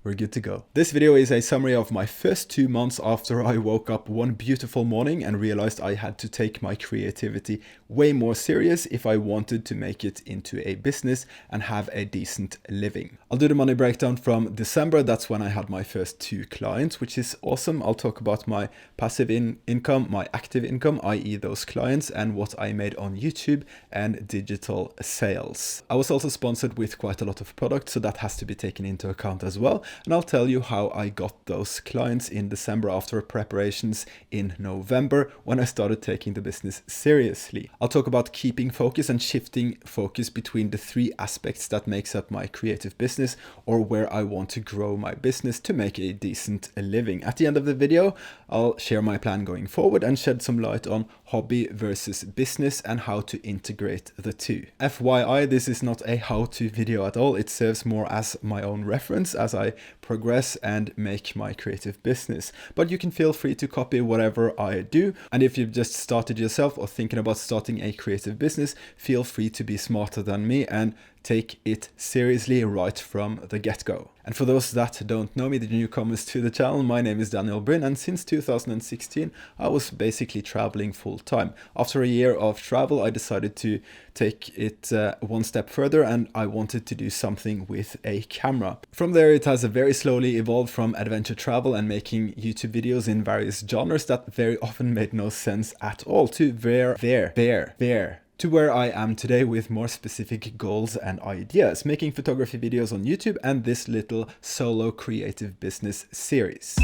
we're good to go. This video is a summary of my first 2 months after I woke up one beautiful morning and realized I had to take my creativity way more serious if I wanted to make it into a business and have a decent living. I'll do the money breakdown from December. That's when I had my first 2 clients, which is awesome. I'll talk about my passive income, my active income, i.e. those clients, and what I made on YouTube and digital sales. I was also sponsored with quite a lot of products, so that has to be taken into account as well. And I'll tell you how I got those clients in December after preparations in November when I started taking the business seriously. I'll talk about keeping focus and shifting focus between the 3 aspects that makes up my creative business, or where I want to grow my business to make a decent living. At the end of the video, I'll share my plan going forward and shed some light on hobby versus business and how to integrate the 2. FYI, this is not a how-to video at all. It serves more as my own reference as I progress and make my creative business. But you can feel free to copy whatever I do. And if you've just started yourself or thinking about starting a creative business, feel free to be smarter than me and take it seriously right from the get-go. And for those that don't know me, the newcomers to the channel, my name is Bryn, and since 2016 I was basically traveling full-time. After a year of travel, I decided to take it one step further, and I wanted to do something with a camera. From there, it has very slowly evolved from adventure travel and making YouTube videos in various genres that very often made no sense at all, to where I am today with more specific goals and ideas, making photography videos on YouTube and this little solo creative business series.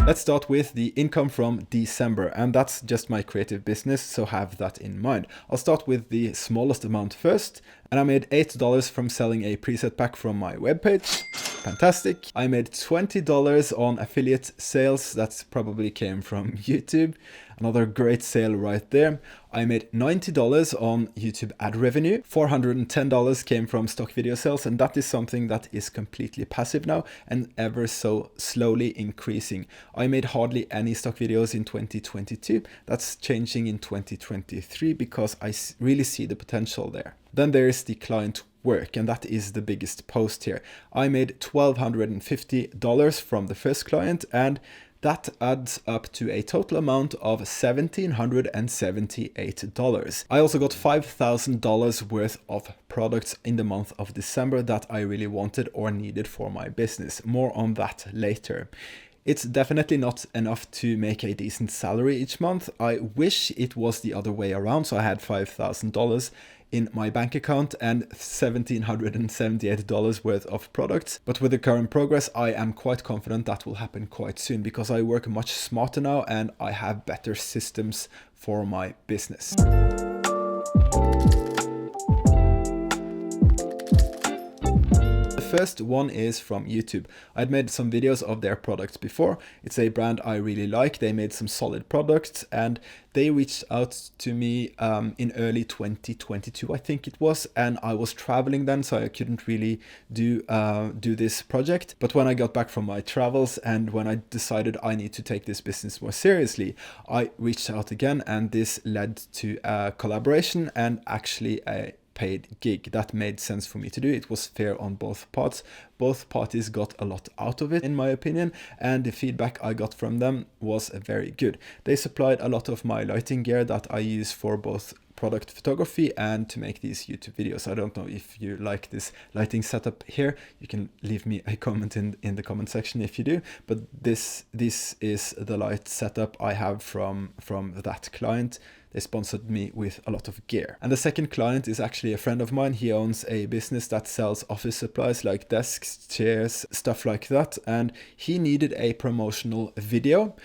Let's start with the income from December, and that's just my creative business, so have that in mind. I'll start with the smallest amount first, and I made $8 from selling a preset pack from my webpage. Fantastic. I made $20 on affiliate sales. That probably came from YouTube. Another great sale right there. I made $90 on YouTube ad revenue. $410 came from stock video sales, and that is something that is completely passive now and ever so slowly increasing. I made hardly any stock videos in 2022. That's changing in 2023 because I really see the potential there. Then there is the client work, and that is the biggest post here. I made $1,250 from the first client, and that adds up to a total amount of $1,778. I also got $5,000 worth of products in the month of December that I really wanted or needed for my business. More on that later. It's definitely not enough to make a decent salary each month. I wish it was the other way around, so I had $5,000 in my bank account and $1,778 worth of products. But with the current progress, I am quite confident that will happen quite soon because I work much smarter now and I have better systems for my business. The first one is from YouTube. I'd made some videos of their products before. It's a brand I really like. They made some solid products and they reached out to me in early 2022, I think it was, and I was traveling then, so I couldn't really do this project. But when I got back from my travels and when I decided I need to take this business more seriously, I reached out again, and this led to a collaboration and actually a paid gig. That made sense for me to do. It was fair on both parts. Both parties got a lot out of it, in my opinion, and the feedback I got from them was very good. They supplied a lot of my lighting gear that I use for both product photography and to make these YouTube videos. I don't know if you like this lighting setup here. You can leave me a comment in the comment section if you do, but this is the light setup I have from that client. They sponsored me with a lot of gear. And the second client is actually a friend of mine. He owns a business that sells office supplies like desks, chairs, stuff like that. And he needed a promotional video.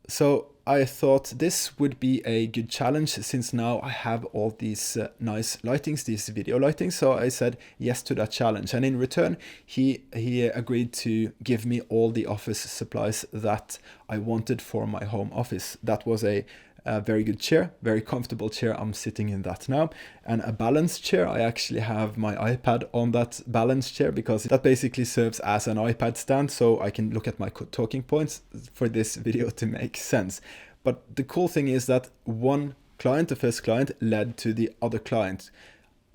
So I thought this would be a good challenge since now I have all these nice lightings, these video lightings. So I said yes to that challenge. And in return, he agreed to give me all the office supplies that I wanted for my home office. That was a very good chair, very comfortable chair. I'm sitting in that now. And a balance chair. I actually have my iPad on that balance chair because that basically serves as an iPad stand, so I can look at my talking points for this video to make sense. But the cool thing is that one client, the first client, led to the other client.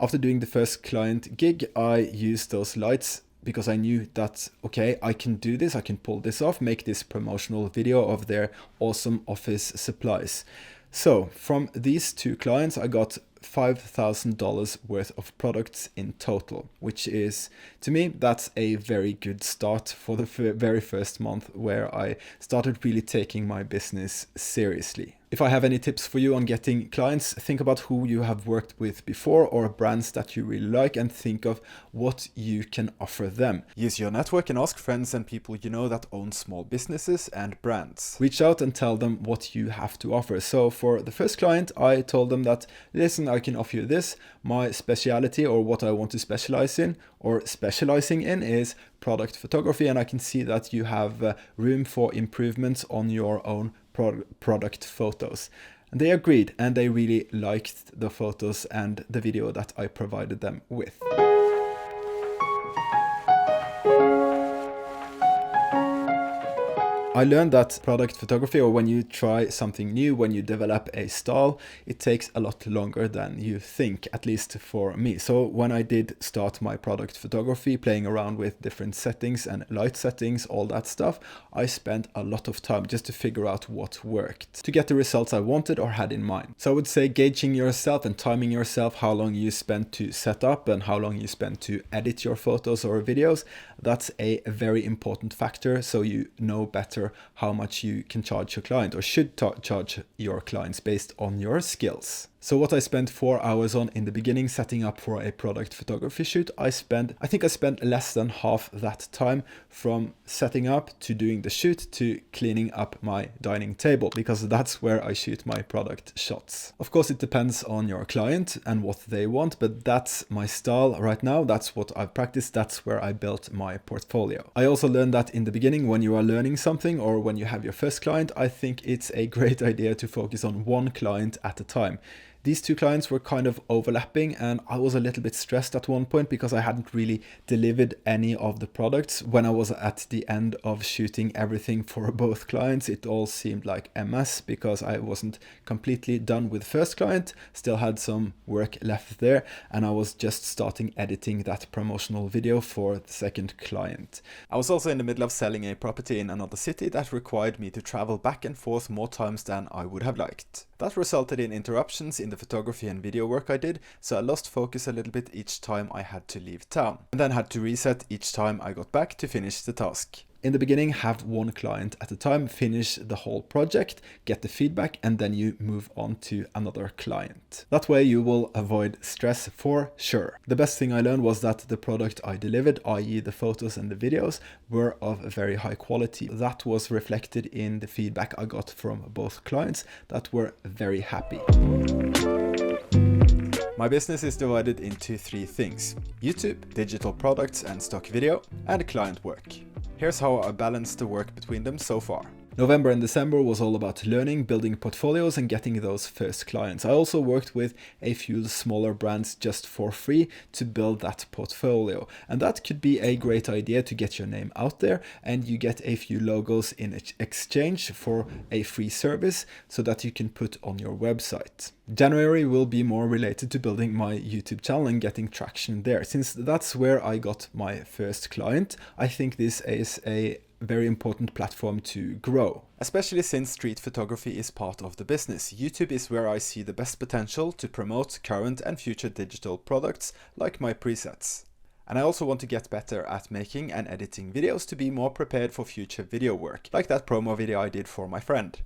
After doing the first client gig, I used those lights because I knew that, okay, I can do this, I can pull this off, make this promotional video of their awesome office supplies. So from these two clients, I got $5,000 worth of products in total, which is, to me, that's a very good start for the very first month where I started really taking my business seriously. If I have any tips for you on getting clients, think about who you have worked with before or brands that you really like and think of what you can offer them. Use your network and ask friends and people you know that own small businesses and brands. Reach out and tell them what you have to offer. So for the first client, I told them that, listen, I can offer you this. My speciality, or what I want to specialize in or specializing in, is product photography, and I can see that you have room for improvements on your own product photos. And they agreed, and they really liked the photos and the video that I provided them with. I learned that product photography, or when you try something new, when you develop a style, it takes a lot longer than you think, at least for me. So when I did start my product photography, playing around with different settings and light settings, all that stuff, I spent a lot of time just to figure out what worked, to get the results I wanted or had in mind. So I would say gauging yourself and timing yourself, how long you spend to set up and how long you spend to edit your photos or videos, that's a very important factor, so you know better how much you can charge your client, or should charge your clients based on your skills. So what I spent 4 hours on in the beginning setting up for a product photography shoot, I think I spent less than half that time from setting up to doing the shoot to cleaning up my dining table, because that's where I shoot my product shots. Of course, it depends on your client and what they want, but that's my style right now. That's what I've practiced. That's where I built my portfolio. I also learned that in the beginning, when you are learning something or when you have your first client, I think it's a great idea to focus on one client at a time. These two clients were kind of overlapping, and I was a little bit stressed at one point because I hadn't really delivered any of the products. When I was at the end of shooting everything for both clients, it all seemed like a mess because I wasn't completely done with first client, still had some work left there, and I was just starting editing that promotional video for the second client. I was also in the middle of selling a property in another city that required me to travel back and forth more times than I would have liked. That resulted in interruptions in the photography and video work I did, so I lost focus a little bit each time I had to leave town, and then had to reset each time I got back to finish the task. In the beginning, have one client at a time, finish the whole project, get the feedback, and then you move on to another client. That way you will avoid stress for sure. The best thing I learned was that the product I delivered, i.e. the photos and the videos, were of very high quality. That was reflected in the feedback I got from both clients that were very happy. My business is divided into 3 things: YouTube, digital products and stock video, and client work. Here's how I balanced the work between them so far. November and December was all about learning, building portfolios and getting those first clients. I also worked with a few smaller brands just for free to build that portfolio. And that could be a great idea to get your name out there, and you get a few logos in exchange for a free service so that you can put on your website. January will be more related to building my YouTube channel and getting traction there. Since that's where I got my first client, I think this is a very important platform to grow. Especially since street photography is part of the business, YouTube is where I see the best potential to promote current and future digital products like my presets. And I also want to get better at making and editing videos to be more prepared for future video work, like that promo video I did for my friend.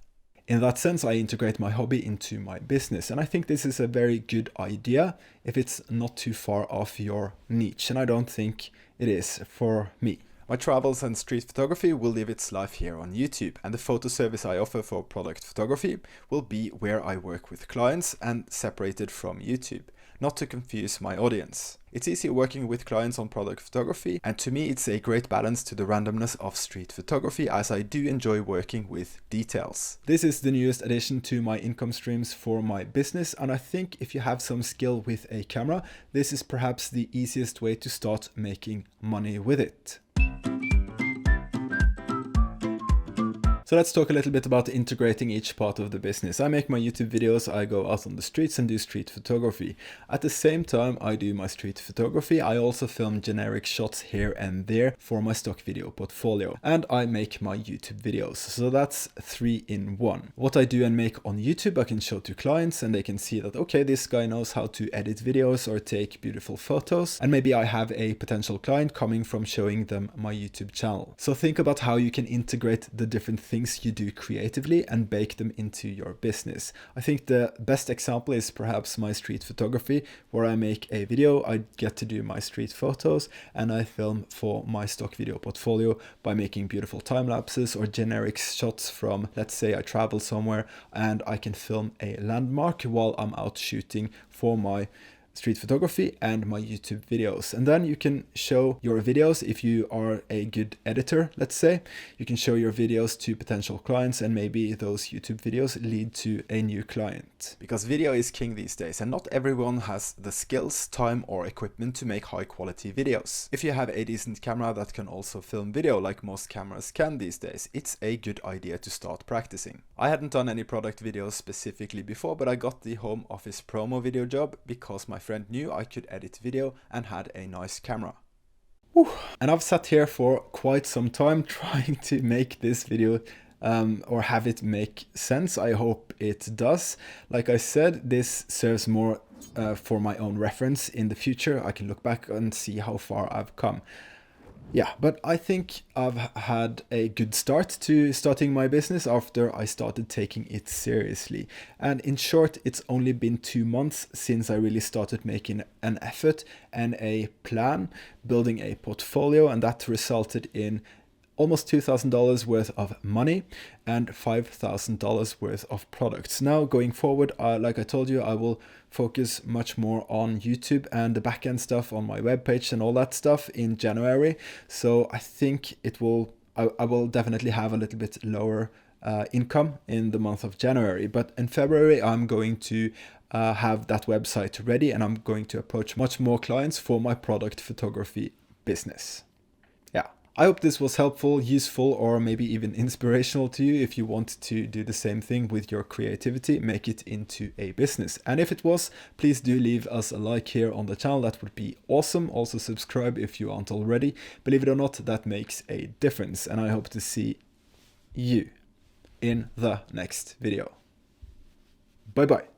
In that sense, I integrate my hobby into my business, and I think this is a very good idea if it's not too far off your niche, and I don't think it is for me. My travels and street photography will live its life here on YouTube, and the photo service I offer for product photography will be where I work with clients and separated from YouTube, not to confuse my audience. It's easy working with clients on product photography, and to me it's a great balance to the randomness of street photography, as I do enjoy working with details. This is the newest addition to my income streams for my business, and I think if you have some skill with a camera, this is perhaps the easiest way to start making money with it. So let's talk a little bit about integrating each part of the business. I make my YouTube videos, I go out on the streets and do street photography. At the same time I do my street photography, I also film generic shots here and there for my stock video portfolio. And I make my YouTube videos. So that's 3 in 1. What I do and make on YouTube I can show to clients and they can see that, okay, this guy knows how to edit videos or take beautiful photos. And maybe I have a potential client coming from showing them my YouTube channel. So think about how you can integrate the different things you do creatively and bake them into your business. I think the best example is perhaps my street photography, where I make a video, I get to do my street photos, and I film for my stock video portfolio by making beautiful time lapses or generic shots from, let's say I travel somewhere and I can film a landmark while I'm out shooting for my street photography and my YouTube videos. And then you can show your videos if you are a good editor, let's say. You can show your videos to potential clients and maybe those YouTube videos lead to a new client. Because video is king these days and not everyone has the skills, time or equipment to make high quality videos. If you have a decent camera that can also film video like most cameras can these days, it's a good idea to start practicing. I hadn't done any product videos specifically before, but I got the home office promo video job because my friend knew I could edit video and had a nice camera. Whew. And I've sat here for quite some time trying to make this video or have it make sense. I hope it does. Like I said, this serves more for my own reference in the future. I can look back and see how far I've come. Yeah, but I think I've had a good start to starting my business after I started taking it seriously. And in short, it's only been 2 months since I really started making an effort and a plan, building a portfolio, and that resulted in almost $2,000 worth of money and $5,000 worth of products. Now going forward, like I told you, I will focus much more on YouTube and the backend stuff on my webpage and all that stuff in January. So I think I will definitely have a little bit lower income in the month of January. But in February, I'm going to have that website ready and I'm going to approach much more clients for my product photography business. Yeah. I hope this was helpful, useful, or maybe even inspirational to you if you want to do the same thing with your creativity, make it into a business. And if it was, please do leave us a like here on the channel. That would be awesome. Also subscribe if you aren't already. Believe it or not, that makes a difference. And I hope to see you in the next video. Bye bye.